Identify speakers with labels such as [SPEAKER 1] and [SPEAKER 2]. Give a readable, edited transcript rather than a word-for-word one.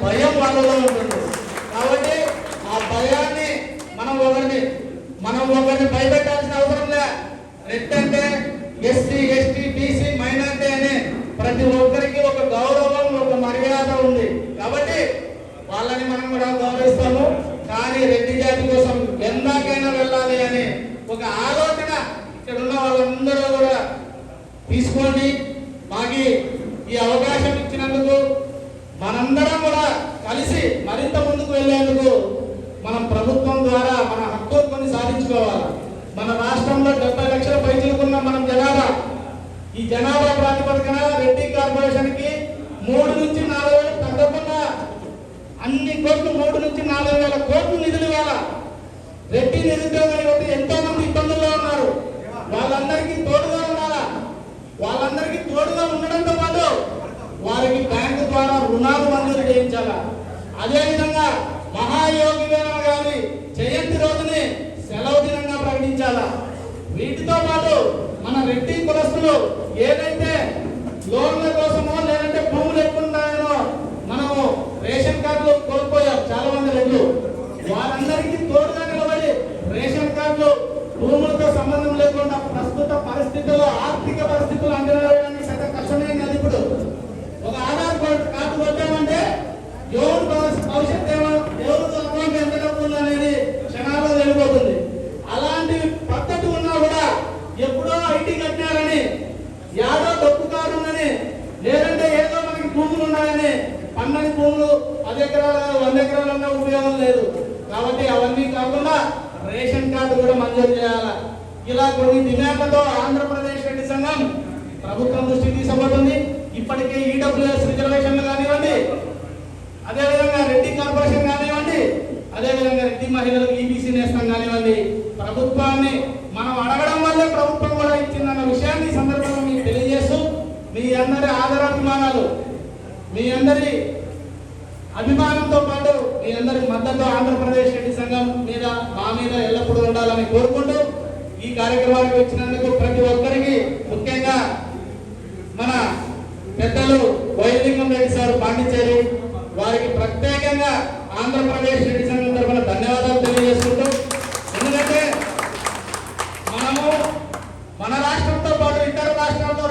[SPEAKER 1] భయం వాళ్ళలో ఉంటుంది. కాబట్టి ఆ భయాన్ని మనం ఒకరిని భయపెట్టాల్సిన అవసరం లే. రెడ్ అంటే ఎస్సీ, ఎస్టీ, బీసీ, మైనార్టీ అనే ప్రతి ఒక్కరికి ఒక గౌరవం, ఒక మర్యాద ఉంది. కాబట్టి వాళ్ళని మనం కూడా గౌరవిస్తాము. కానీ రెడ్డి జాతి కోసం ఎందాకైనా వెళ్ళాలి అనే ఒక ఆలోచన ఇక్కడ ఉన్న వాళ్ళందరూ కూడా తీసుకోండి. మాకి ఈ అవకాశం ఇచ్చినందుకు మనందరం కూడా కలిసి మరింత ముందుకు వెళ్ళేందుకు మనం ప్రభుత్వం ద్వారా మన హక్కులు కొన్ని సాధించుకోవాలి. మన రాష్ట్రంలో 70 లక్షల పైచిలుకున్న మనం జనాభా, ఈ జనాభా ప్రాతిపదికన రెడ్డి కార్పొరేషన్ కి 3 నుంచి 4 వేలు తగ్గకుండా అన్ని కోట్లు 3 నుంచి 4 వేల కోట్లు నిధులు ఇవ్వాలా. రెడ్డి నిరుద్యోగ యువత ఎంతో మంది ఇబ్బందుల్లో ఉన్నారు. వాళ్ళందరికీ తోడుగా ఉండాలా. వాళ్ళందరికీ తోడుగా ఉండడంతో పాటు వారికి బ్యాంకు ద్వారా రుణాలు మంజూరు చేయించాలా. అదేవిధంగా మహాయోగి వేమన గారి జయంతి రోజుని సెలవు దినంగా ప్రకటించాలా. వీటితో పాటు మన రెడ్డి కులస్తులు ఏదైతే లోన్ల కోసమో లేదంటే భూములు ఎక్కున్నాయనో మనము రేషన్ కార్డులు కోల్పోయాం చాలా మంది రెడ్లు. వారందరికీ తోడుగా నిలబడి రేషన్ కార్డులు భూములతో సంబంధం లేకుండా ప్రస్తుత పరిస్థితుల్లో ఆర్థిక పరిస్థితులు అంచనా వేయడానికి సగం కష్టమైంది. అది ఇప్పుడు ఒక ఆధార్ కార్డు కొట్టామంటే ఎవరు భవిష్యత్ ఎవరు అకౌంట్ ఎంత డబ్బు ఉందనేది క్షణాల్లో వెళ్ళిపోతుంది. అలాంటి పద్ధతి ఉన్నా కూడా ఎప్పుడో ఐటీ కట్టినారని, యాదో డబ్బు కారు ఉందని, లేదంటే ఏదో మనకి భూములు ఉన్నాయని పన్నని భూములు 10 ఎకరాలు 100 ఎకరాలు ఉన్న ఉపయోగం లేదు. కాబట్టి అవన్నీ కాకుండా రేషన్ కార్డు కూడా మంజూరు చేయాలి. ఇలా కొన్ని డిమాండ్లతో ఆంధ్రప్రదేశ్ రెడ్డి సంఘం ప్రభుత్వం దృష్టికి తీసుకుపోతుంది. ఇప్పటికే ఈడబ్ల్యూఎస్ రిజర్వేషన్లు కానివ్వండి, అదేవిధంగా రెడ్డి కార్పొరేషన్ కానివ్వండి, అదేవిధంగా రెడ్డి మహిళలకు ఈబీసీ నేస్తం కానివ్వండి, ప్రభుత్వాన్ని మనం అడగడం వల్లే ప్రభుత్వం కూడా ఇచ్చిందన్న విషయాన్ని సందర్భంగా మీకు తెలియజేస్తూ, మీ అందరి ఆదరాభిమానాలు, మీ అందరి అభిమానంతో పాటు మీ అందరి మద్దతు ఆంధ్రప్రదేశ్ రెడ్డి సంఘం మీద మా మీద ఎల్లప్పుడూ ఉండాలని కోరుకుంటూ ఈ కార్యక్రమానికి వచ్చినందుకు ప్రతి ఒక్కరికి, ముఖ్యంగా మన పెద్దలు వైలింగం రెడ్డి సార్ పాండిచేరి వారికి ప్రత్యేకంగా ఆంధ్రప్రదేశ్ రెడ్డి సంఘం తరఫున ధన్యవాదాలు